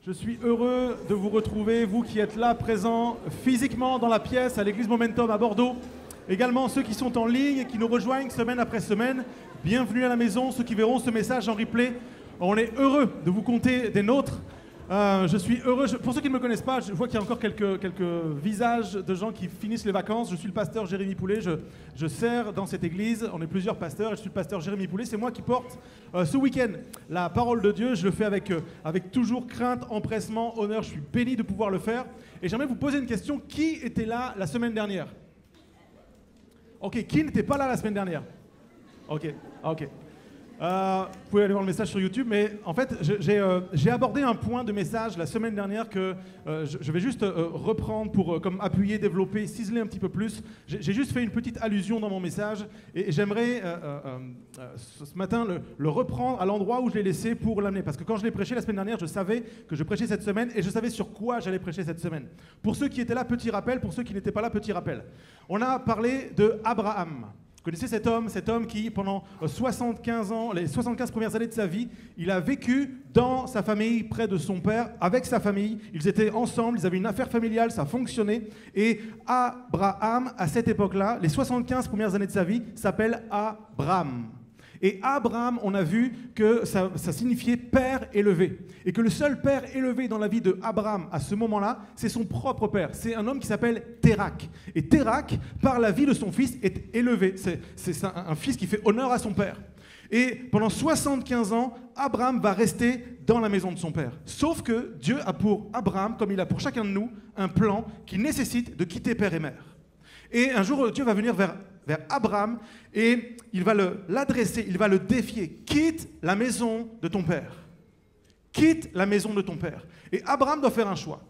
Je suis heureux de vous retrouver, vous qui êtes là, présents physiquement dans la pièce à l'église Momentum à Bordeaux. Également ceux qui sont en ligne et qui nous rejoignent semaine après semaine. Bienvenue à la maison, ceux qui verront ce message en replay. On est heureux de vous compter des nôtres. Je suis heureux, pour ceux qui ne me connaissent pas, je vois qu'il y a encore quelques visages de gens qui finissent les vacances. Je suis le pasteur Jérémy Poulet, je sers dans cette église, on est plusieurs pasteurs et je suis le pasteur Jérémy Poulet. C'est moi qui porte ce week-end la parole de Dieu. Je le fais avec toujours crainte, empressement, honneur. Je suis béni de pouvoir le faire. Et j'aimerais vous poser une question, qui était là la semaine dernière? Ok, qui n'était pas là la semaine dernière? Ok. Vous pouvez aller voir le message sur YouTube, mais en fait, j'ai abordé un point de message la semaine dernière que je vais juste reprendre pour comme appuyer, développer, ciseler un petit peu plus. J'ai juste fait une petite allusion dans mon message et j'aimerais ce matin le reprendre à l'endroit où je l'ai laissé pour l'amener. Parce que quand je l'ai prêché la semaine dernière, je savais que je prêchais cette semaine et je savais sur quoi j'allais prêcher cette semaine. Pour ceux qui étaient là, petit rappel. Pour ceux qui n'étaient pas là, petit rappel. On a parlé de Abraham. Vous connaissez cet homme qui, pendant 75 ans, les 75 premières années de sa vie, il a vécu dans sa famille, près de son père, avec sa famille. Ils étaient ensemble, ils avaient une affaire familiale, ça fonctionnait. Et Abraham, à cette époque-là, les 75 premières années de sa vie, s'appelle Abram. Et Abraham, on a vu que ça signifiait père élevé. Et que le seul père élevé dans la vie de Abraham à ce moment-là, c'est son propre père. C'est un homme qui s'appelle Térak. Et Térak, par la vie de son fils, est élevé. C'est un fils qui fait honneur à son père. Et pendant 75 ans, Abraham va rester dans la maison de son père. Sauf que Dieu a pour Abraham, comme il a pour chacun de nous, un plan qui nécessite de quitter père et mère. Et un jour, Dieu va venir vers Abraham et il va l'adresser, il va le défier. Quitte la maison de ton père. Quitte la maison de ton père. Et Abraham doit faire un choix.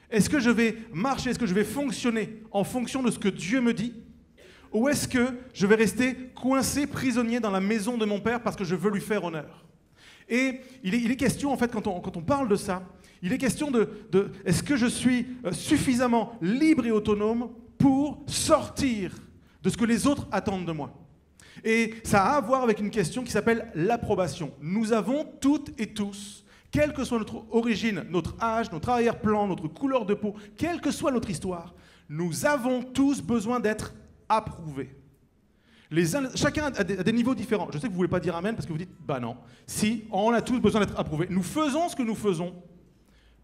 Est-ce que je vais marcher, est-ce que je vais fonctionner en fonction de ce que Dieu me dit? Ou est-ce que je vais rester coincé, prisonnier dans la maison de mon père parce que je veux lui faire honneur? Et il est question, en fait, quand on parle de ça, il est question de est-ce que je suis suffisamment libre et autonome pour sortir de ce que les autres attendent de moi. Et ça a à voir avec une question qui s'appelle l'approbation. Nous avons toutes et tous, quelle que soit notre origine, notre âge, notre arrière-plan, notre couleur de peau, quelle que soit notre histoire, nous avons tous besoin d'être approuvés. Chacun a des niveaux différents. Je sais que vous ne voulez pas dire amen parce que vous dites, bah non. Si, on a tous besoin d'être approuvés. Nous faisons ce que nous faisons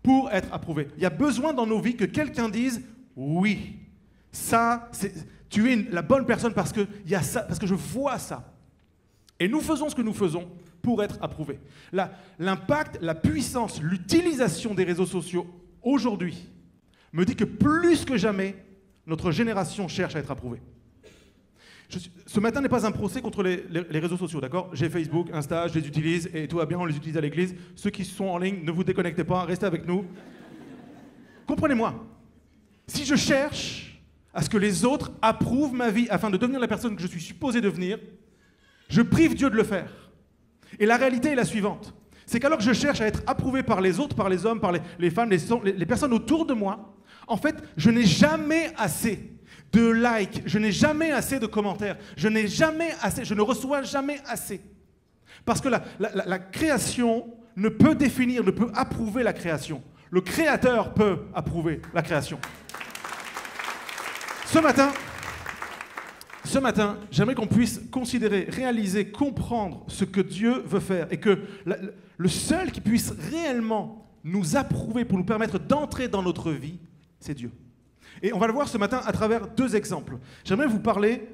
pour être approuvés. Il y a besoin dans nos vies que quelqu'un dise, oui, ça, tu es la bonne personne parce que je vois ça. Et nous faisons ce que nous faisons pour être approuvés. L'impact, la puissance, l'utilisation des réseaux sociaux aujourd'hui me dit que plus que jamais, notre génération cherche à être approuvée. Ce matin n'est pas un procès contre les réseaux sociaux, d'accord? J'ai Facebook, Insta, je les utilise et tout va bien, on les utilise à l'église. Ceux qui sont en ligne, ne vous déconnectez pas, restez avec nous. Comprenez-moi, si je cherche à ce que les autres approuvent ma vie afin de devenir la personne que je suis supposé devenir, je prive Dieu de le faire. Et la réalité est la suivante. C'est qu'alors que je cherche à être approuvé par les autres, par les hommes, par les femmes, les personnes autour de moi, en fait, je n'ai jamais assez de likes, je n'ai jamais assez de commentaires, je ne reçois jamais assez. Parce que la création ne peut définir, ne peut approuver la création. Le Créateur peut approuver la création. Ce matin, j'aimerais qu'on puisse considérer, réaliser, comprendre ce que Dieu veut faire et que le seul qui puisse réellement nous approuver pour nous permettre d'entrer dans notre vie, c'est Dieu. Et on va le voir ce matin à travers deux exemples. J'aimerais vous parler,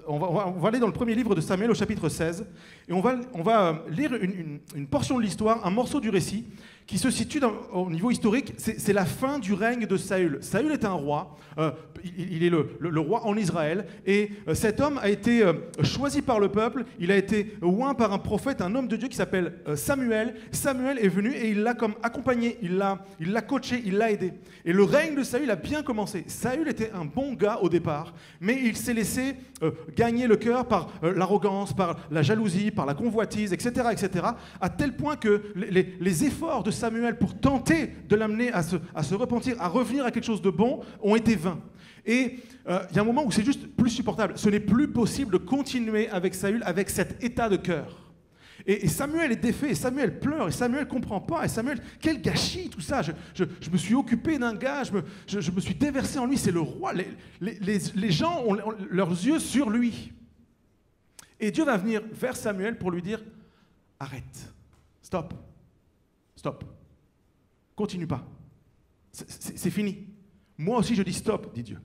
on va aller dans le premier livre de Samuel au chapitre 16 et on va lire une portion de l'histoire, un morceau du récit qui se situe au niveau historique, c'est la fin du règne de Saül. Saül est un roi, il est le roi en Israël, et cet homme a été choisi par le peuple, il a été oint par un prophète, un homme de Dieu qui s'appelle Samuel. Samuel est venu et il l'a comme accompagné, il l'a coaché, il l'a aidé. Et le règne de Saül a bien commencé. Saül était un bon gars au départ, mais il s'est laissé gagner le cœur par l'arrogance, par la jalousie, par la convoitise, etc., à tel point que les efforts de Samuel pour tenter de l'amener à se repentir, à revenir à quelque chose de bon, ont été vains. Et il y a un moment où c'est juste plus supportable. Ce n'est plus possible de continuer avec Saül avec cet état de cœur. Et Samuel est défait, et Samuel pleure, et Samuel ne comprend pas, et Samuel, quel gâchis tout ça, je me suis occupé d'un gars, je me suis déversé en lui, c'est le roi, les gens ont leurs yeux sur lui. Et Dieu va venir vers Samuel pour lui dire, arrête, stop, continue pas, c'est fini. Moi aussi je dis stop, dit Dieu.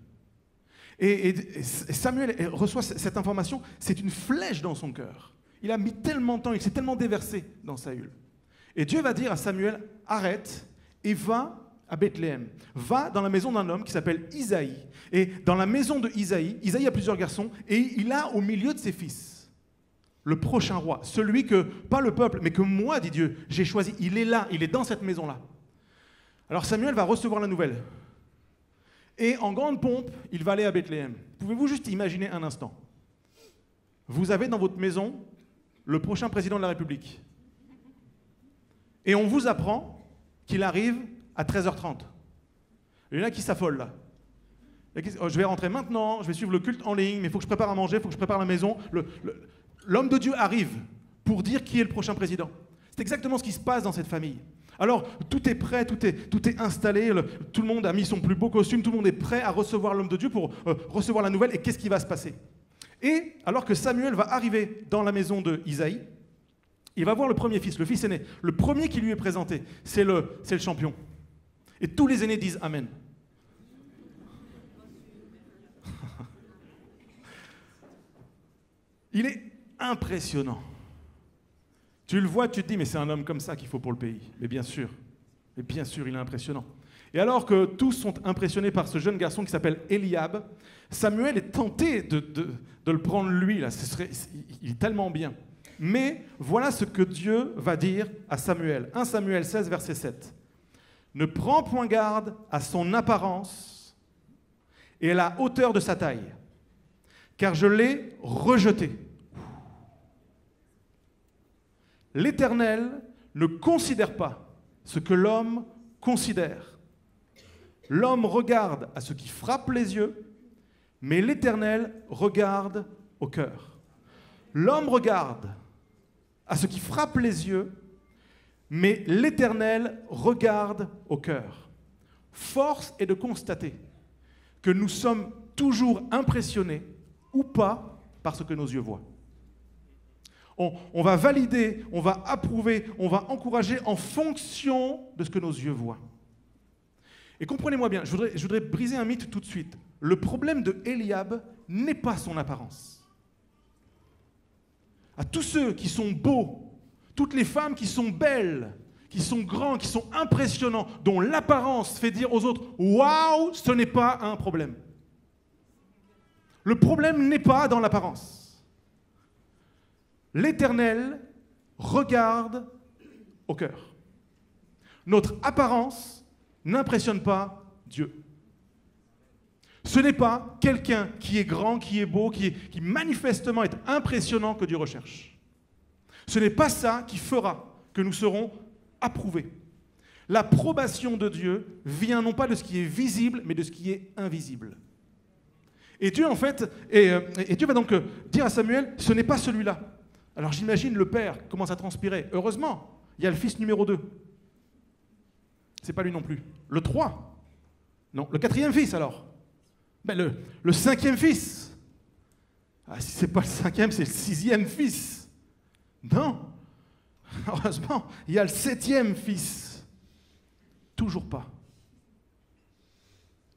Et Samuel reçoit cette information, c'est une flèche dans son cœur. Il a mis tellement de temps, il s'est tellement déversé dans Saül. Et Dieu va dire à Samuel, arrête et va à Bethléem. Va dans la maison d'un homme qui s'appelle Isaïe. Et dans la maison de Isaïe a plusieurs garçons, et il a au milieu de ses fils le prochain roi, celui que, pas le peuple, mais que moi, dit Dieu, j'ai choisi. Il est là, il est dans cette maison-là. Alors Samuel va recevoir la nouvelle. Et en grande pompe, il va aller à Bethléem. Pouvez-vous juste imaginer un instant? Vous avez dans votre maison le prochain président de la République. Et on vous apprend qu'il arrive à 13h30. Il y en a qui s'affolent là. Je vais rentrer maintenant, je vais suivre le culte en ligne, mais il faut que je prépare à manger, il faut que je prépare la maison. L'homme de Dieu arrive pour dire qui est le prochain président. C'est exactement ce qui se passe dans cette famille. Alors, tout est prêt, tout est installé, tout le monde a mis son plus beau costume, tout le monde est prêt à recevoir l'homme de Dieu pour recevoir la nouvelle, et qu'est-ce qui va se passer? Et alors que Samuel va arriver dans la maison de Isaïe, il va voir le premier fils, le fils aîné. Le premier qui lui est présenté, c'est le champion. Et tous les aînés disent Amen. Il est impressionnant. Tu le vois, tu te dis, mais c'est un homme comme ça qu'il faut pour le pays. Mais bien sûr, il est impressionnant. Et alors que tous sont impressionnés par ce jeune garçon qui s'appelle Eliab, Samuel est tenté de le prendre lui, là. Il est tellement bien. Mais voilà ce que Dieu va dire à Samuel. 1 Samuel 16, verset 7. Ne prends point garde à son apparence et à la hauteur de sa taille, car je l'ai rejeté. L'Éternel ne considère pas ce que l'homme considère. L'homme regarde à ce qui frappe les yeux, mais l'Éternel regarde au cœur. L'homme regarde à ce qui frappe les yeux, mais l'Éternel regarde au cœur. Force est de constater que nous sommes toujours impressionnés, ou pas, par ce que nos yeux voient. On va valider, on va approuver, on va encourager en fonction de ce que nos yeux voient. Et comprenez-moi bien, je voudrais briser un mythe tout de suite. Le problème de Eliab n'est pas son apparence. À tous ceux qui sont beaux, toutes les femmes qui sont belles, qui sont grands, qui sont impressionnants, dont l'apparence fait dire aux autres « Waouh !» ce n'est pas un problème. Le problème n'est pas dans l'apparence. L'Éternel regarde au cœur. Notre apparence n'impressionne pas Dieu. Ce n'est pas quelqu'un qui est grand, qui est beau, qui manifestement est impressionnant que Dieu recherche. Ce n'est pas ça qui fera que nous serons approuvés. L'approbation de Dieu vient non pas de ce qui est visible, mais de ce qui est invisible. Et Dieu, en fait, et Dieu va donc dire à Samuel, ce n'est pas celui-là. Alors j'imagine le père commence à transpirer. Heureusement, il y a le fils numéro 2. C'est pas lui non plus. Le 3. Non, le 4e fils alors. Ben le 5e fils. Ah, si c'est pas le 5e, c'est le 6e fils. Non. Heureusement, il y a le 7e fils. Toujours pas.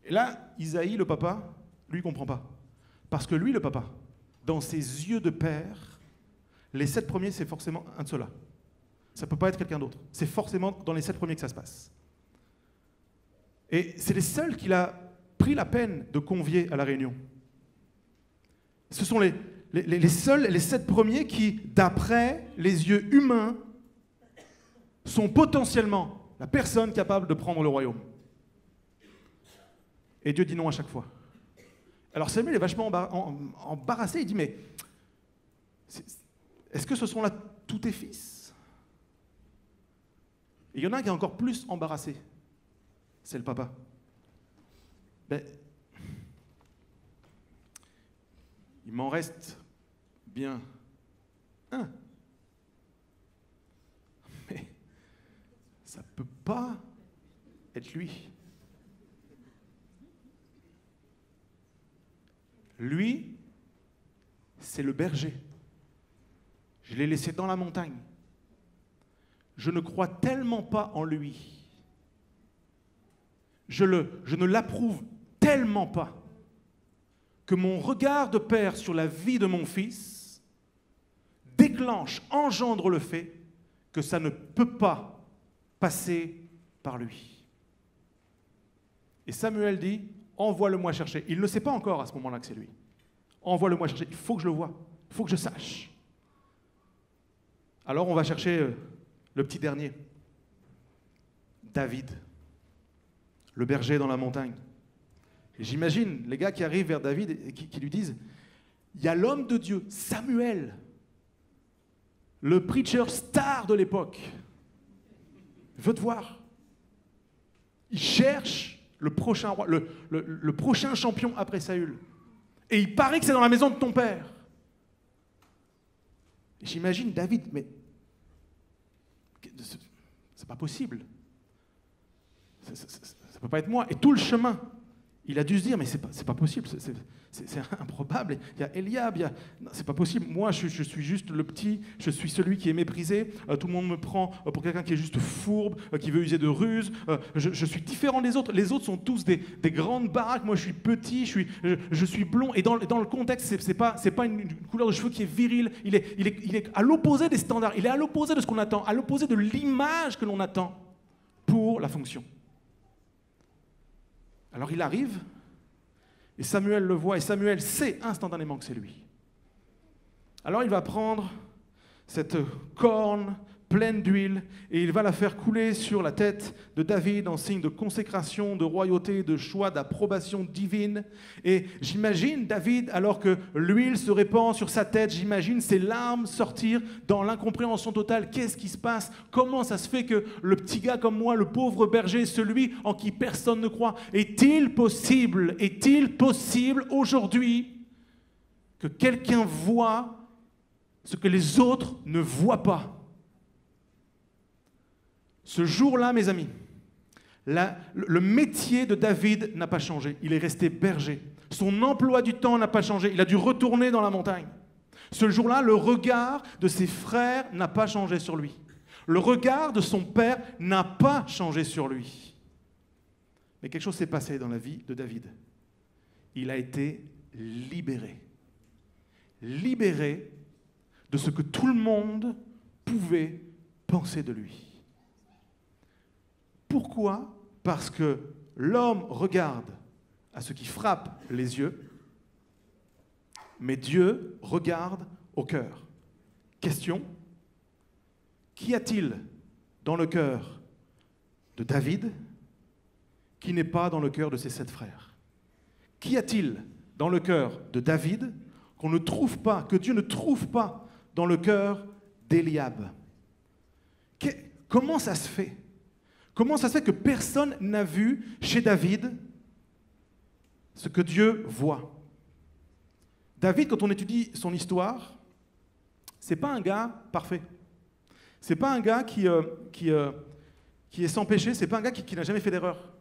Et là, Isaïe, le papa, lui, ne comprend pas. Parce que lui, le papa, dans ses yeux de père, les 7 premiers, c'est forcément un de ceux-là. Ça ne peut pas être quelqu'un d'autre. C'est forcément dans les 7 premiers que ça se passe. Et c'est les seuls qu'il a pris la peine de convier à la réunion. Ce sont les seuls, les 7 premiers qui, d'après les yeux humains, sont potentiellement la personne capable de prendre le royaume. Et Dieu dit non à chaque fois. Alors Samuel est vachement embarrassé, il dit, mais est-ce que ce sont là tous tes fils? Et il y en a un qui est encore plus embarrassé, c'est le papa. Ben, il m'en reste bien un. pas être lui. Lui, c'est le berger. Je l'ai laissé dans la montagne. Je ne crois tellement pas en lui. Je ne l'approuve tellement pas que mon regard de père sur la vie de mon fils déclenche, engendre le fait que ça ne peut pas passer par lui. Et Samuel dit, envoie-le-moi chercher. Il ne sait pas encore à ce moment-là que c'est lui. Envoie-le-moi chercher. Il faut que je le voie. Il faut que je sache. Alors on va chercher le petit dernier. David. Le berger dans la montagne. Et j'imagine les gars qui arrivent vers David et qui lui disent, il y a l'homme de Dieu, Samuel, le preacher star de l'époque, veut te voir. Il cherche le prochain roi, le prochain champion après Saül. Et il paraît que c'est dans la maison de ton père. Et j'imagine David, mais c'est pas possible. Ça ne peut pas être moi. Et tout le chemin, il a dû se dire, mais c'est pas possible, c'est improbable. Il y a Eliab, non, c'est pas possible. Moi, je suis juste le petit, je suis celui qui est méprisé. Tout le monde me prend pour quelqu'un qui est juste fourbe, qui veut user de ruse. Je suis différent des autres. Les autres sont tous des grandes baraques. Moi, je suis petit, je suis blond. Et dans le contexte, c'est pas une couleur de cheveux qui est virile. Il est à l'opposé des standards. Il est à l'opposé de ce qu'on attend, à l'opposé de l'image que l'on attend pour la fonction. Alors il arrive, et Samuel le voit, et Samuel sait instantanément que c'est lui. Alors il va prendre cette corne pleine d'huile, et il va la faire couler sur la tête de David en signe de consécration, de royauté, de choix, d'approbation divine. Et j'imagine David, alors que l'huile se répand sur sa tête, j'imagine ses larmes sortir dans l'incompréhension totale. Qu'est-ce qui se passe? Comment ça se fait que le petit gars comme moi, le pauvre berger, celui en qui personne ne croit, est-il possible aujourd'hui que quelqu'un voit ce que les autres ne voient pas? Ce jour-là, mes amis, le métier de David n'a pas changé. Il est resté berger. Son emploi du temps n'a pas changé. Il a dû retourner dans la montagne. Ce jour-là, le regard de ses frères n'a pas changé sur lui. Le regard de son père n'a pas changé sur lui. Mais quelque chose s'est passé dans la vie de David. Il a été libéré. Libéré de ce que tout le monde pouvait penser de lui. Pourquoi? Parce que l'homme regarde à ce qui frappe les yeux, mais Dieu regarde au cœur. Question, qu'y a-t-il dans le cœur de David qui n'est pas dans le cœur de ses 7 frères? Qu'y a-t-il dans le cœur de David qu'on ne trouve pas, que Dieu ne trouve pas dans le cœur d'Eliab? Comment ça se fait? Comment ça se fait que personne n'a vu chez David ce que Dieu voit? David, quand on étudie son histoire, c'est pas un gars parfait. C'est pas un gars qui est sans péché, c'est pas un gars qui n'a jamais fait d'erreur.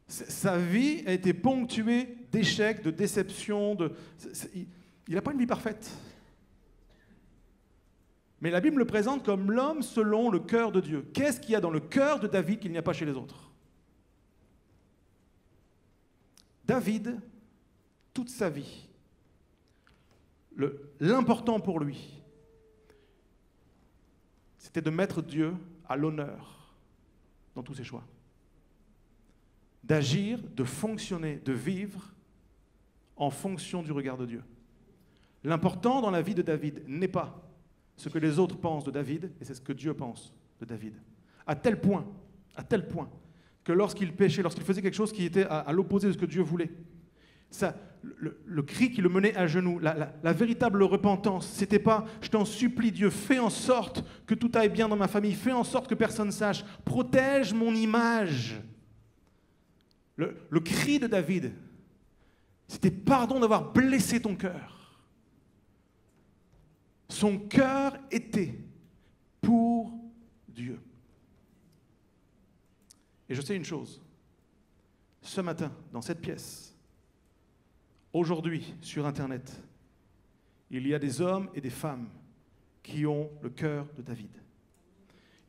Sa vie a été ponctuée d'échecs, de déceptions. Il n'a pas une vie parfaite. Mais la Bible le présente comme l'homme selon le cœur de Dieu. Qu'est-ce qu'il y a dans le cœur de David qu'il n'y a pas chez les autres? David, toute sa vie, l'important pour lui, c'était de mettre Dieu à l'honneur dans tous ses choix. D'agir, de fonctionner, de vivre en fonction du regard de Dieu. L'important dans la vie de David n'est pas ce que les autres pensent de David, et c'est ce que Dieu pense de David. À tel point que lorsqu'il péchait, lorsqu'il faisait quelque chose qui était à l'opposé de ce que Dieu voulait, le cri qui le menait à genoux, la véritable repentance, c'était pas « je t'en supplie Dieu, fais en sorte que tout aille bien dans ma famille, fais en sorte que personne ne sache, protège mon image ». Le cri de David, c'était « pardon d'avoir blessé ton cœur ». Son cœur était pour Dieu. Et je sais une chose, ce matin, dans cette pièce, aujourd'hui, sur Internet, il y a des hommes et des femmes qui ont le cœur de David.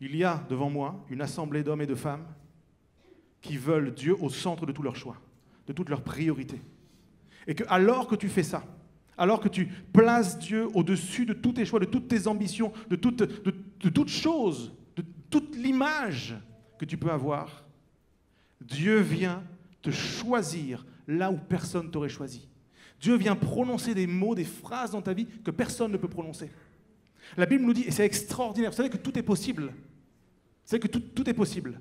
Il y a devant moi une assemblée d'hommes et de femmes qui veulent Dieu au centre de tous leurs choix, de toutes leurs priorités. Et que alors que tu fais ça, alors que tu places Dieu au-dessus de tous tes choix, de toutes tes ambitions, de toute chose, de toute l'image que tu peux avoir, Dieu vient te choisir là où personne t'aurait choisi. Dieu vient prononcer des mots, des phrases dans ta vie que personne ne peut prononcer. La Bible nous dit, et c'est extraordinaire, vous savez que tout est possible. Vous savez que tout est possible.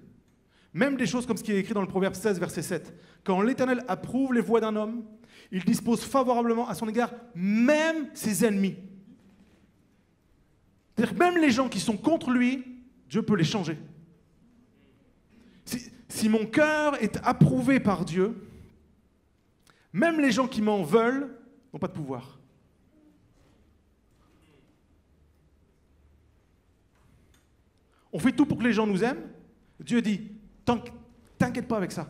Même des choses comme ce qui est écrit dans le Proverbe 16, verset 7. Quand l'Éternel approuve les voies d'un homme, il dispose favorablement à son égard même ses ennemis. C'est-à-dire que même les gens qui sont contre lui, Dieu peut les changer. Si mon cœur est approuvé par Dieu, même les gens qui m'en veulent n'ont pas de pouvoir. On fait tout pour que les gens nous aiment. Dieu dit, t'inquiète pas avec ça.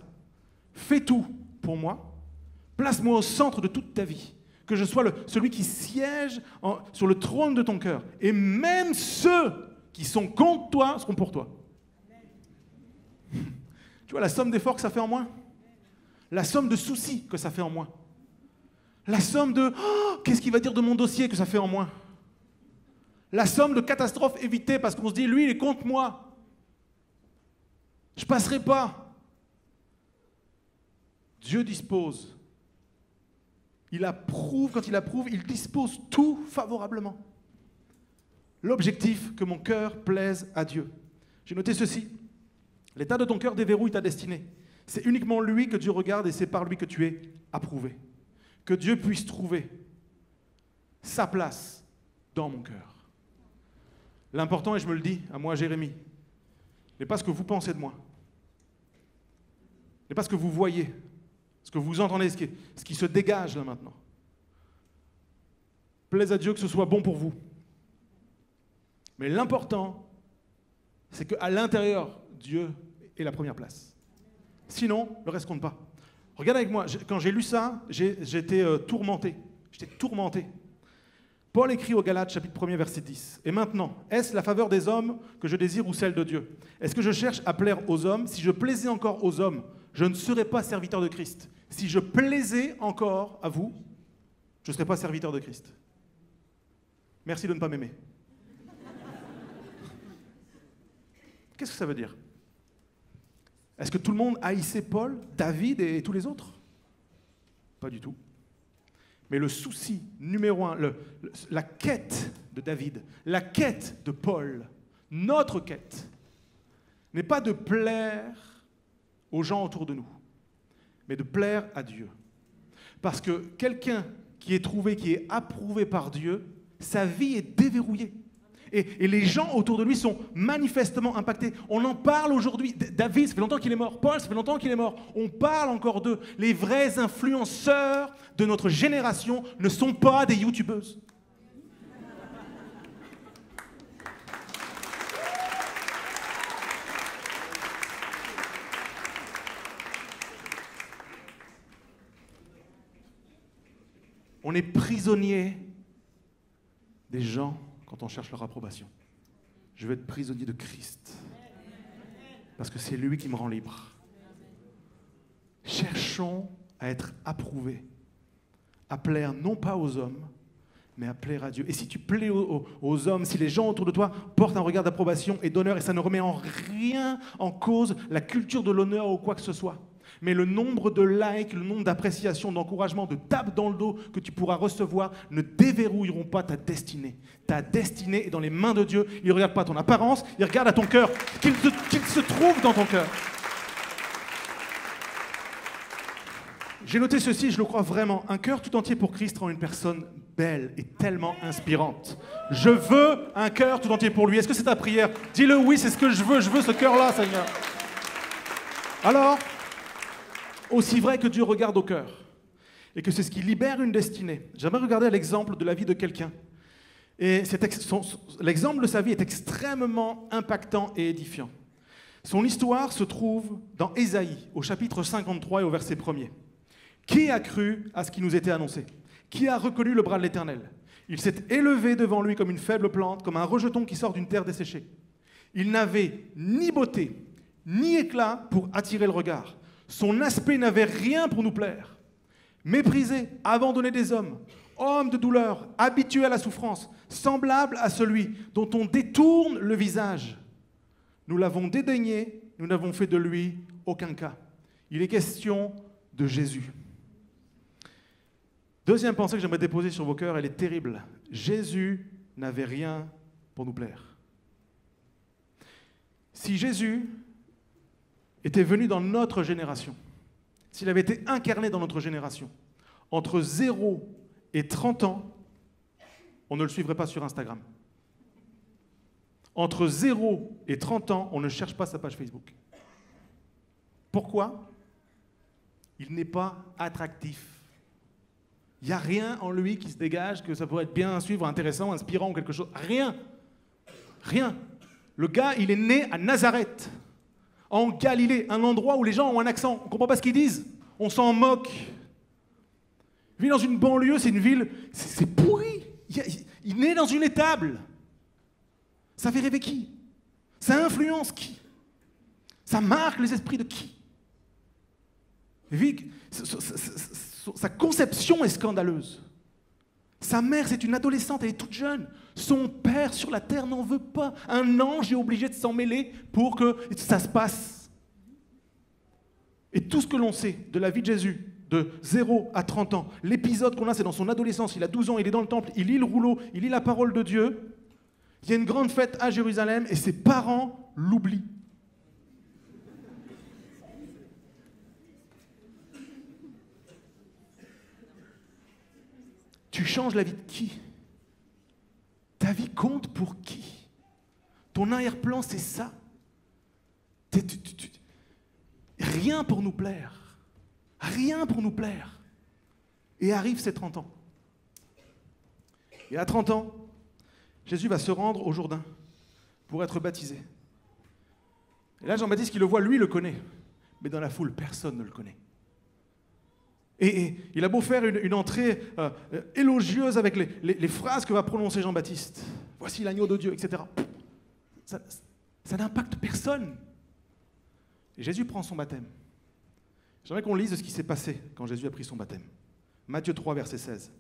Fais tout pour moi. Place-moi au centre de toute ta vie. Que je sois celui qui siège sur le trône de ton cœur. Et même ceux qui sont contre toi seront pour toi. Tu vois la somme d'efforts que ça fait en moins? La somme de soucis que ça fait en moins. La somme de qu'est-ce qu'il va dire de mon dossier que ça fait en moins. La somme de catastrophes évitées parce qu'on se dit, lui, il est contre moi. Je ne passerai pas. Dieu dispose. Il approuve, quand il approuve, il dispose tout favorablement. L'objectif, que mon cœur plaise à Dieu. J'ai noté ceci. L'état de ton cœur déverrouille ta destinée. C'est uniquement lui que Dieu regarde et c'est par lui que tu es approuvé. Que Dieu puisse trouver sa place dans mon cœur. L'important, et je me le dis à moi, Jérémie, n'est pas ce que vous pensez de moi. N'est pas ce que vous voyez, ce que vous entendez, ce qui se dégage là maintenant. Plaise à Dieu que ce soit bon pour vous. Mais l'important, c'est qu'à l'intérieur, Dieu est la première place. Sinon, le reste compte pas. Regarde avec moi, quand j'ai lu ça, j'étais tourmenté. J'étais tourmenté. Paul écrit aux Galates, chapitre 1er, verset 10. « Et maintenant, est-ce la faveur des hommes que je désire ou celle de Dieu? Est-ce que je cherche à plaire aux hommes? Si je plaisais encore aux hommes, je ne serais pas serviteur de Christ. Si je plaisais encore à vous, je ne serais pas serviteur de Christ. » Merci de ne pas m'aimer. Qu'est-ce que ça veut dire? Est-ce que tout le monde haïssait Paul, David et tous les autres? Pas du tout. Mais le souci numéro un, la quête de David, la quête de Paul, notre quête, n'est pas de plaire aux gens autour de nous, mais de plaire à Dieu. Parce que quelqu'un qui est trouvé, qui est approuvé par Dieu, sa vie est déverrouillée. Et les gens autour de lui sont manifestement impactés. On en parle aujourd'hui. David, ça fait longtemps qu'il est mort. Paul, ça fait longtemps qu'il est mort. On parle encore d'eux. Les vrais influenceurs de notre génération ne sont pas des youtubeuses. On est prisonnier des gens quand on cherche leur approbation. Je veux être prisonnier de Christ. Parce que c'est lui qui me rend libre. Cherchons à être approuvés. À plaire non pas aux hommes, mais à plaire à Dieu. Et si tu plais aux hommes, si les gens autour de toi portent un regard d'approbation et d'honneur, et ça ne remet en rien en cause la culture de l'honneur ou quoi que ce soit, mais le nombre de likes, le nombre d'appréciations, d'encouragements, de tapes dans le dos que tu pourras recevoir ne déverrouilleront pas ta destinée. Ta destinée est dans les mains de Dieu. Il ne regarde pas ton apparence, il regarde à ton cœur, qu'il se trouve dans ton cœur. J'ai noté ceci, je le crois vraiment. Un cœur tout entier pour Christ rend une personne belle et tellement inspirante. Je veux un cœur tout entier pour lui. Est-ce que c'est ta prière? Dis-le oui, c'est ce que je veux ce cœur-là, Seigneur. Alors, aussi vrai que Dieu regarde au cœur, et que c'est ce qui libère une destinée. J'aimerais regarder l'exemple de la vie de quelqu'un. Et l'exemple de sa vie est extrêmement impactant et édifiant. Son histoire se trouve dans Ésaïe, au chapitre 53 et au verset 1er. Qui a cru à ce qui nous était annoncé? Qui a reconnu le bras de l'Éternel? Il s'est élevé devant lui comme une faible plante, comme un rejeton qui sort d'une terre desséchée. Il n'avait ni beauté, ni éclat pour attirer le regard. Son aspect n'avait rien pour nous plaire. Méprisé, abandonné des hommes, homme de douleur, habitué à la souffrance, semblable à celui dont on détourne le visage. Nous l'avons dédaigné, nous n'avons fait de lui aucun cas. Il est question de Jésus. Deuxième pensée que j'aimerais déposer sur vos cœurs, elle est terrible. Jésus n'avait rien pour nous plaire. Si Jésus était venu dans notre génération, s'il avait été incarné dans notre génération, entre 0 et 30 ans, on ne le suivrait pas sur Instagram. Entre 0 et 30 ans, on ne cherche pas sa page Facebook. Pourquoi? Il n'est pas attractif. Il n'y a rien en lui qui se dégage, que ça pourrait être bien à suivre, intéressant, inspirant ou quelque chose. Rien. Rien. Le gars, il est né à Nazareth, en Galilée, un endroit où les gens ont un accent. On ne comprend pas ce qu'ils disent. On s'en moque. Il vit dans une banlieue, c'est une ville, c'est pourri. Il naît dans une étable. Ça fait rêver qui? Ça influence qui? Ça marque les esprits de qui? Sa conception est scandaleuse. Sa mère, c'est une adolescente, elle est toute jeune. Son père sur la terre n'en veut pas. Un ange est obligé de s'en mêler pour que ça se passe. Et tout ce que l'on sait de la vie de Jésus, de 0 à 30 ans, l'épisode qu'on a, c'est dans son adolescence, il a 12 ans, il est dans le temple, il lit le rouleau, il lit la parole de Dieu. Il y a une grande fête à Jérusalem et ses parents l'oublient. Tu changes la vie de qui? Ta vie compte pour qui? Ton arrière-plan, c'est ça. Rien pour nous plaire. Rien pour nous plaire. Et arrive ces 30 ans. Et à 30 ans, Jésus va se rendre au Jourdain pour être baptisé. Et là, Jean-Baptiste, qui le voit, lui, le connaît. Mais dans la foule, personne ne le connaît. Et il a beau faire une entrée élogieuse avec les phrases que va prononcer Jean-Baptiste. Voici l'agneau de Dieu, etc. Ça n'impacte personne. Et Jésus prend son baptême. J'aimerais qu'on lise ce qui s'est passé quand Jésus a pris son baptême. Matthieu 3, verset 16.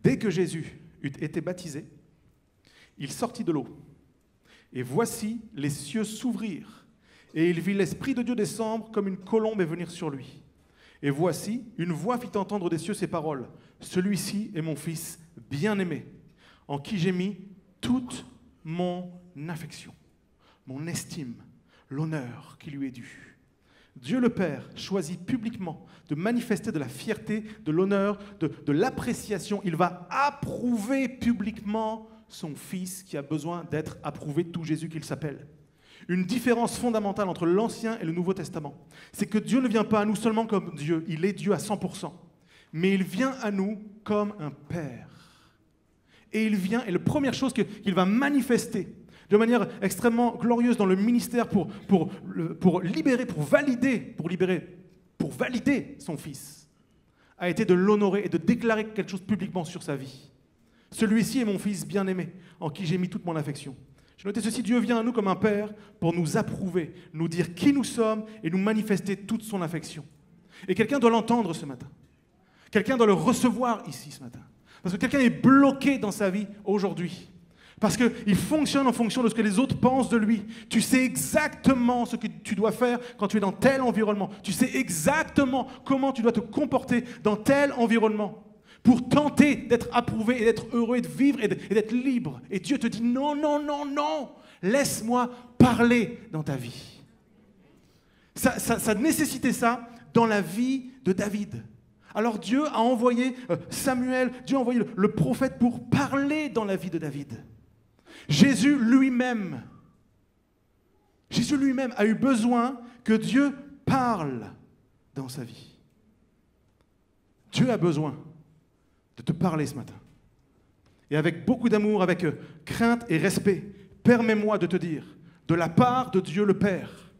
Dès que Jésus eut été baptisé, il sortit de l'eau. Et voici les cieux s'ouvrirent. Et il vit l'Esprit de Dieu descendre comme une colombe et venir sur lui. Et voici, une voix fit entendre des cieux ces paroles. Celui-ci est mon Fils bien-aimé, en qui j'ai mis toute mon affection, mon estime, l'honneur qui lui est dû. Dieu le Père choisit publiquement de manifester de la fierté, de l'honneur, de l'appréciation. Il va approuver publiquement son Fils qui a besoin d'être approuvé, tout Jésus qu'il s'appelle. Une différence fondamentale entre l'Ancien et le Nouveau Testament, c'est que Dieu ne vient pas à nous seulement comme Dieu, il est Dieu à 100%, mais il vient à nous comme un Père. Et il vient, et la première chose qu'il va manifester de manière extrêmement glorieuse dans le ministère pour libérer, pour valider son Fils, a été de l'honorer et de déclarer quelque chose publiquement sur sa vie. Celui-ci est mon Fils bien-aimé, en qui j'ai mis toute mon affection. J'ai noté ceci, Dieu vient à nous comme un Père pour nous approuver, nous dire qui nous sommes et nous manifester toute son affection. Et quelqu'un doit l'entendre ce matin. Quelqu'un doit le recevoir ici ce matin. Parce que quelqu'un est bloqué dans sa vie aujourd'hui. Parce qu'il fonctionne en fonction de ce que les autres pensent de lui. Tu sais exactement ce que tu dois faire quand tu es dans tel environnement. Tu sais exactement comment tu dois te comporter dans tel environnement pour tenter d'être approuvé et d'être heureux et de vivre et d'être libre. Et Dieu te dit non, non, non, non, laisse-moi parler dans ta vie. Ça nécessitait ça dans la vie de David. Alors Dieu a envoyé Samuel, Dieu a envoyé le prophète pour parler dans la vie de David. Jésus lui-même a eu besoin que Dieu parle dans sa vie. Dieu a besoin de te parler ce matin. Et avec beaucoup d'amour, avec crainte et respect, permets-moi de te dire, de la part de Dieu le Père.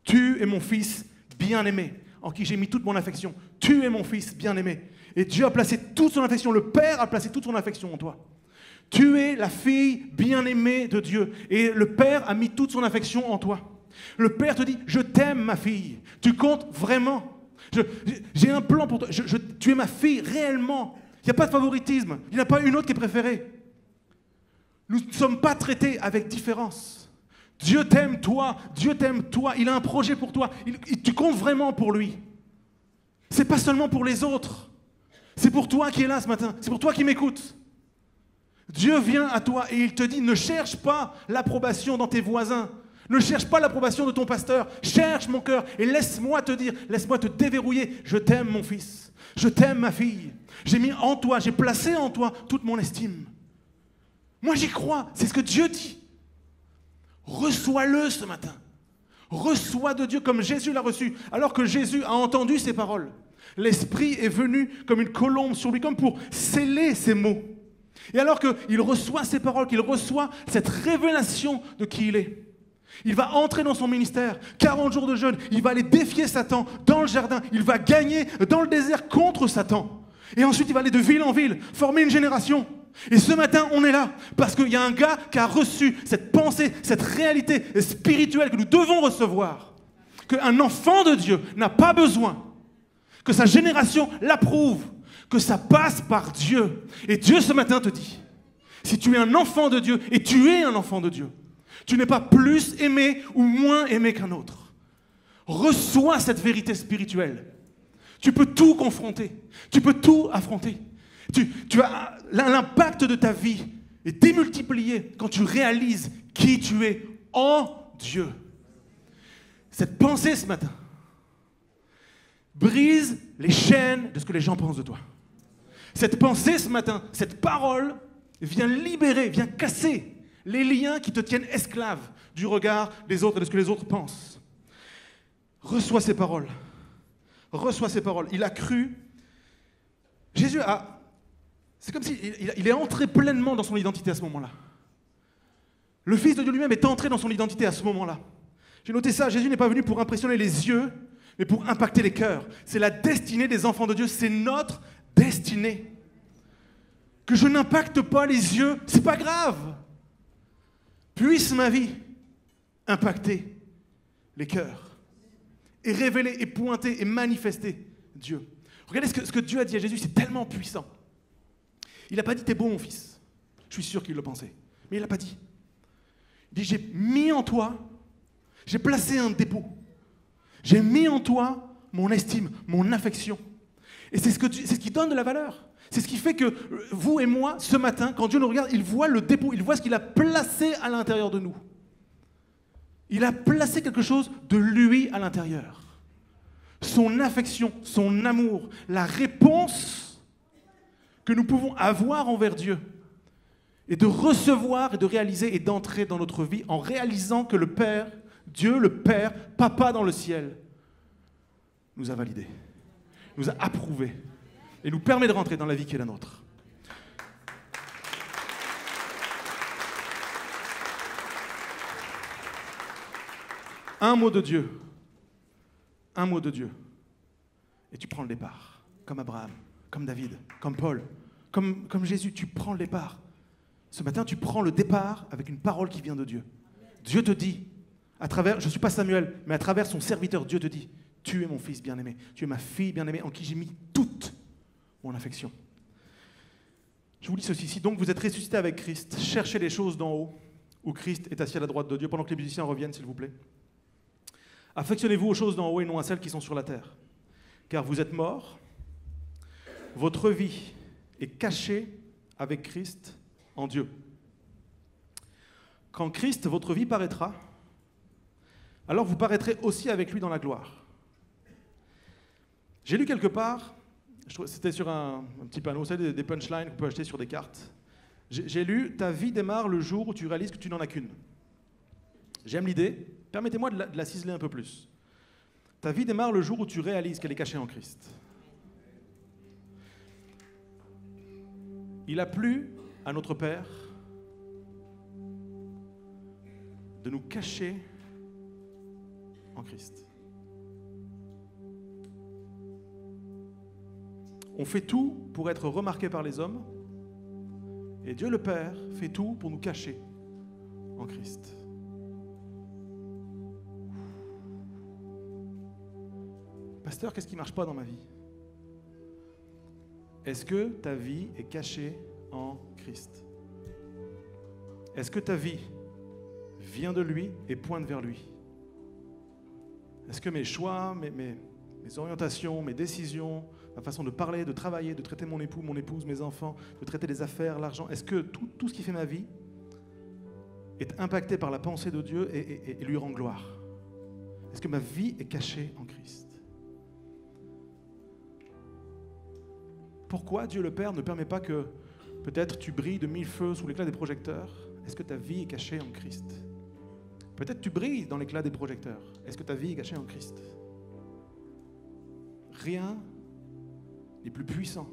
Tu es mon Fils bien-aimé, en qui j'ai mis toute mon affection. Tu es mon Fils bien-aimé. Et Dieu a placé toute son affection, le Père a placé toute son affection en toi. Tu es la fille bien-aimée de Dieu. Et le Père a mis toute son affection en toi. Le Père te dit, je t'aime ma fille. Tu comptes vraiment. J'ai un plan pour toi. Tu es ma fille réellement. Il n'y a pas de favoritisme. Il n'y en a pas une autre qui est préférée. Nous ne sommes pas traités avec différence. Dieu t'aime toi. Dieu t'aime toi. Il a un projet pour toi. Tu comptes vraiment pour lui. C'est pas seulement pour les autres. C'est pour toi qui es là ce matin. C'est pour toi qui m'écoutes. Dieu vient à toi et il te dit, ne cherche pas l'approbation dans tes voisins. Ne cherche pas l'approbation de ton pasteur. Cherche mon cœur et laisse-moi te dire, laisse-moi te déverrouiller. Je t'aime mon fils. Je t'aime ma fille. J'ai mis en toi, j'ai placé en toi toute mon estime. Moi j'y crois. C'est ce que Dieu dit. Reçois-le ce matin. Reçois de Dieu comme Jésus l'a reçu. Alors que Jésus a entendu ces paroles, l'Esprit est venu comme une colombe sur lui, comme pour sceller ces mots. Et alors qu'il reçoit ces paroles, qu'il reçoit cette révélation de qui il est, il va entrer dans son ministère, 40 jours de jeûne, il va aller défier Satan dans le jardin, il va gagner dans le désert contre Satan. Et ensuite il va aller de ville en ville, former une génération. Et ce matin, on est là parce qu'il y a un gars qui a reçu cette pensée, cette réalité spirituelle que nous devons recevoir. Qu'un enfant de Dieu n'a pas besoin que sa génération l'approuve, que ça passe par Dieu. Et Dieu ce matin te dit, si tu es un enfant de Dieu, et tu es un enfant de Dieu, tu n'es pas plus aimé ou moins aimé qu'un autre. Reçois cette vérité spirituelle. Tu peux tout confronter, tu peux tout affronter. Tu as l'impact de ta vie est démultiplié quand tu réalises qui tu es en Dieu. Cette pensée ce matin brise les chaînes de ce que les gens pensent de toi. Cette pensée ce matin, cette parole vient libérer, vient casser les liens qui te tiennent esclave du regard des autres et de ce que les autres pensent. Reçois ces paroles. Reçois ces paroles. Il a cru. Jésus a... C'est comme s'il est entré pleinement dans son identité à ce moment-là. Le Fils de Dieu lui-même est entré dans son identité à ce moment-là. J'ai noté ça, Jésus n'est pas venu pour impressionner les yeux, mais pour impacter les cœurs. C'est la destinée des enfants de Dieu, c'est notre destinée. Que je n'impacte pas les yeux, c'est pas grave. Puisse ma vie impacter les cœurs et révéler et pointer et manifester Dieu. Regardez ce que Dieu a dit à Jésus, c'est tellement puissant. Il n'a pas dit « t'es beau mon fils ». Je suis sûr qu'il le pensait. Mais il n'a pas dit. Il dit « j'ai mis en toi, j'ai placé un dépôt. J'ai mis en toi mon estime, mon affection. » Et c'est ce qui donne de la valeur. C'est ce qui fait que vous et moi, ce matin, quand Dieu nous regarde, il voit le dépôt, il voit ce qu'il a placé à l'intérieur de nous. Il a placé quelque chose de lui à l'intérieur. Son affection, son amour, la réponse que nous pouvons avoir envers Dieu et de recevoir et de réaliser et d'entrer dans notre vie en réalisant que le Père, Dieu le Père, Papa dans le ciel, nous a validés, nous a approuvés et nous permet de rentrer dans la vie qui est la nôtre. Un mot de Dieu, et tu prends le départ, comme Abraham, comme David, comme Paul, comme Jésus, tu prends le départ. Ce matin, tu prends le départ avec une parole qui vient de Dieu. Dieu te dit, à travers, je ne suis pas Samuel, mais à travers son serviteur, Dieu te dit, tu es mon fils bien-aimé, tu es ma fille bien-aimée en qui j'ai mis toute mon affection. Je vous lis ceci, si donc vous êtes ressuscité avec Christ, cherchez les choses d'en haut, où Christ est assis à la droite de Dieu, pendant que les musiciens reviennent, s'il vous plaît. Affectionnez-vous aux choses d'en haut et non à celles qui sont sur la terre. Car vous êtes morts, votre vie est cachée avec Christ en Dieu. Quand Christ, votre vie, paraîtra, alors vous paraîtrez aussi avec lui dans la gloire. J'ai lu quelque part, c'était sur un petit panneau, vous savez, des punchlines qu'on peut acheter sur des cartes. J'ai lu « Ta vie démarre le jour où tu réalises que tu n'en as qu'une ». J'aime l'idée, permettez-moi de la ciseler un peu plus. Ta vie démarre le jour où tu réalises qu'elle est cachée en Christ. Il a plu à notre Père de nous cacher en Christ. On fait tout pour être remarqué par les hommes, et Dieu le Père fait tout pour nous cacher en Christ. Pasteur, qu'est-ce qui ne marche pas dans ma vie? Est-ce que ta vie est cachée en Christ? Est-ce que ta vie vient de lui et pointe vers lui? Est-ce que mes choix, mes orientations, mes décisions, ma façon de parler, de travailler, de traiter mon époux, mon épouse, mes enfants, de traiter les affaires, l'argent, est-ce que tout ce qui fait ma vie est impacté par la pensée de Dieu et lui rend gloire? Est-ce que ma vie est cachée en Christ? Pourquoi Dieu le Père ne permet pas que peut-être tu brilles de mille feux sous l'éclat des projecteurs? Est-ce que ta vie est cachée en Christ? Peut-être tu brilles dans l'éclat des projecteurs. Est-ce que ta vie est cachée en Christ? Rien n'est plus puissant,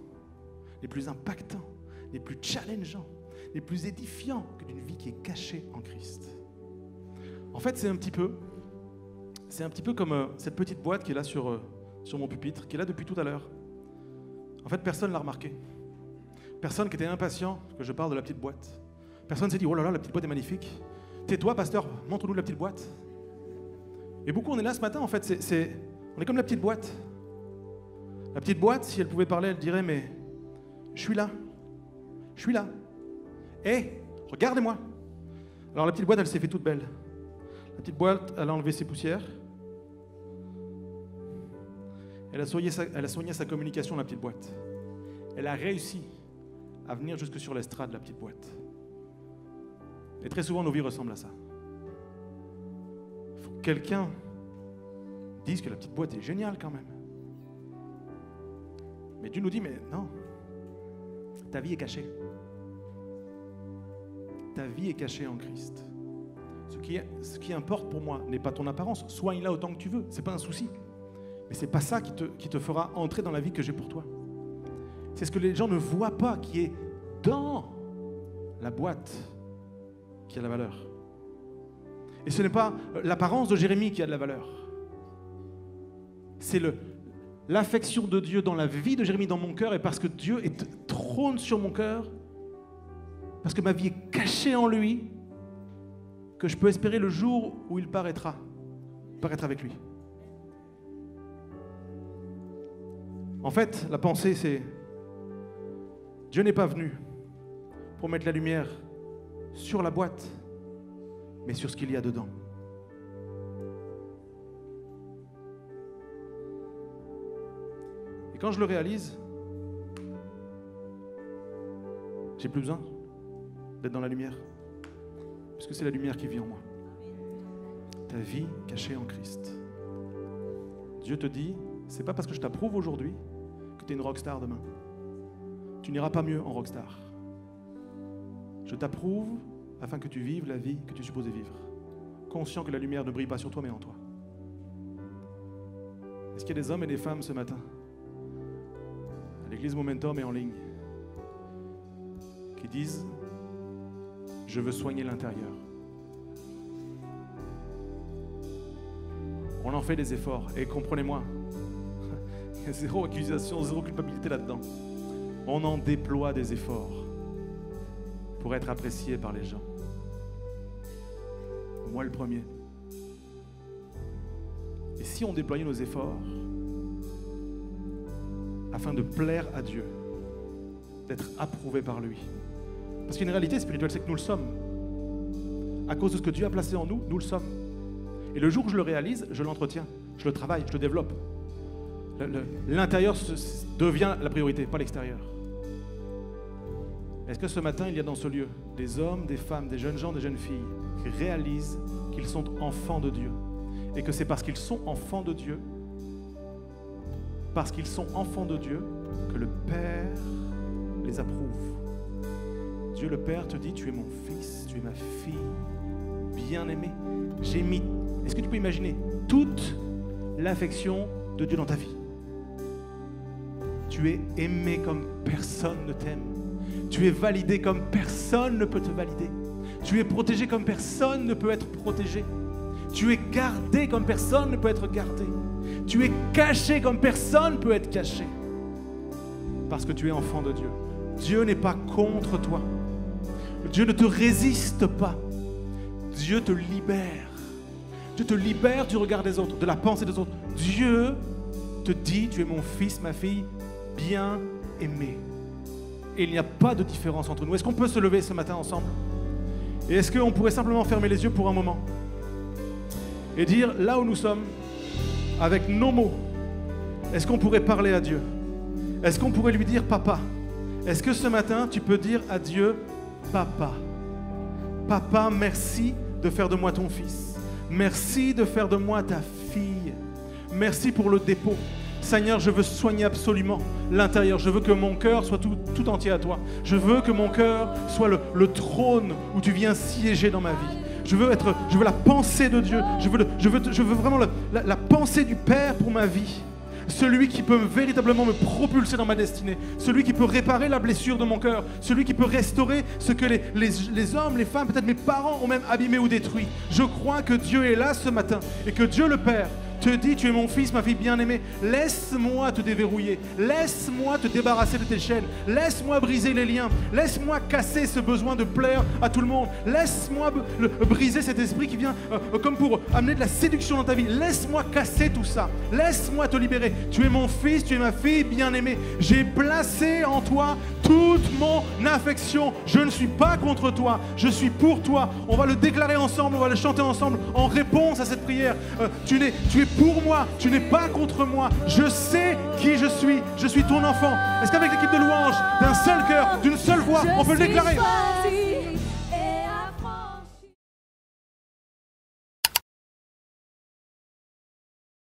les plus impactants, les plus challengeants, les plus édifiants que d'une vie qui est cachée en Christ. En fait, c'est un petit peu comme cette petite boîte qui est là sur mon pupitre, qui est là depuis tout à l'heure. En fait, personne ne l'a remarqué. Personne qui était impatient que je parle de la petite boîte. Personne ne s'est dit, oh là là, la petite boîte est magnifique. Tais-toi, pasteur, montre-nous la petite boîte. Et beaucoup, on est là ce matin, en fait, on est comme la petite boîte. La petite boîte, si elle pouvait parler, elle dirait, mais je suis là. Je suis là. Hé, regardez-moi. Alors la petite boîte, elle s'est fait toute belle. La petite boîte, elle a enlevé ses poussières. Elle a soigné sa communication, la petite boîte. Elle a réussi à venir jusque sur l'estrade, la petite boîte. Et très souvent, nos vies ressemblent à ça. Il faut que quelqu'un dise que la petite boîte est géniale quand même. Mais Dieu nous dit, mais non, ta vie est cachée. Ta vie est cachée en Christ. Ce qui importe pour moi n'est pas ton apparence. Soigne-la autant que tu veux, ce n'est pas un souci. Mais ce n'est pas ça qui te fera entrer dans la vie que j'ai pour toi. C'est ce que les gens ne voient pas, qui est dans la boîte, qui a de la valeur. Et ce n'est pas l'apparence de Jérémie qui a de la valeur. C'est l'affection de Dieu dans la vie de Jérémie, dans mon cœur, et parce que Dieu trône sur mon cœur, parce que ma vie est cachée en lui, que je peux espérer le jour où il paraîtra avec lui. En fait, la pensée, c'est Dieu n'est pas venu pour mettre la lumière sur la boîte, mais sur ce qu'il y a dedans. Et quand je le réalise, j'ai plus besoin d'être dans la lumière, puisque c'est la lumière qui vit en moi. Ta vie cachée en Christ. Dieu te dit, c'est pas parce que je t'approuve aujourd'hui que tu es une rockstar demain. Tu n'iras pas mieux en rockstar. Je t'approuve afin que tu vives la vie que tu es supposé vivre, conscient que la lumière ne brille pas sur toi mais en toi. Est-ce qu'il y a des hommes et des femmes ce matin, à l'église Momentum et en ligne, qui disent « Je veux soigner l'intérieur ». On en fait des efforts, et comprenez-moi, il y a zéro accusation, zéro culpabilité là-dedans. On en déploie des efforts pour être apprécié par les gens. Moi le premier. Et si on déployait nos efforts afin de plaire à Dieu, d'être approuvé par lui? Parce qu'une réalité spirituelle, c'est que nous le sommes. À cause de ce que Dieu a placé en nous, nous le sommes. Et le jour où je le réalise, je l'entretiens, je le travaille, je le développe. L'intérieur devient la priorité, pas l'extérieur. Est-ce que ce matin, il y a dans ce lieu des hommes, des femmes, des jeunes gens, des jeunes filles qui réalisent qu'ils sont enfants de Dieu et que c'est parce qu'ils sont enfants de Dieu, que le Père les approuve. Dieu le Père te dit, tu es mon fils, tu es ma fille bien-aimée. J'ai mis, est-ce que tu peux imaginer toute l'affection de Dieu dans ta vie? Tu es aimé comme personne ne t'aime. Tu es validé comme personne ne peut te valider. Tu es protégé comme personne ne peut être protégé. Tu es gardé comme personne ne peut être gardé. Tu es caché comme personne ne peut être caché. Parce que tu es enfant de Dieu. Dieu n'est pas contre toi. Dieu ne te résiste pas. Dieu te libère. Dieu te libère du regard des autres, de la pensée des autres. Dieu te dit, tu es mon fils, ma fille, bien aimé. Et il n'y a pas de différence entre nous. Est-ce qu'on peut se lever ce matin ensemble? Et est-ce qu'on pourrait simplement fermer les yeux pour un moment et dire, là où nous sommes, avec nos mots, est-ce qu'on pourrait parler à Dieu? Est-ce qu'on pourrait lui dire, papa? Est-ce que ce matin, tu peux dire à Dieu, papa? Papa, merci de faire de moi ton fils. Merci de faire de moi ta fille. Merci pour le dépôt. Seigneur, je veux soigner absolument l'intérieur. Je veux que mon cœur soit tout entier à toi. Je veux que mon cœur soit le trône où tu viens siéger dans ma vie. Je veux la pensée de Dieu. Je veux vraiment la pensée du Père pour ma vie. Celui qui peut véritablement me propulser dans ma destinée. Celui qui peut réparer la blessure de mon cœur. Celui qui peut restaurer ce que les hommes, les femmes, peut-être mes parents ont même abîmé ou détruit. Je crois que Dieu est là ce matin et que Dieu le Père te dit, tu es mon fils, ma fille bien-aimée, laisse-moi te déverrouiller, laisse-moi te débarrasser de tes chaînes, laisse-moi briser les liens, laisse-moi casser ce besoin de plaire à tout le monde, laisse-moi briser cet esprit qui vient comme pour amener de la séduction dans ta vie, laisse-moi casser tout ça, laisse-moi te libérer, tu es mon fils, tu es ma fille bien-aimée, j'ai placé en toi toute mon affection, je ne suis pas contre toi, je suis pour toi, on va le déclarer ensemble, on va le chanter ensemble en réponse à cette prière, tu es pour moi, tu n'es pas contre moi, je sais qui je suis ton enfant. Est-ce qu'avec l'équipe de louanges, d'un seul cœur, d'une seule voix, on peut le déclarer?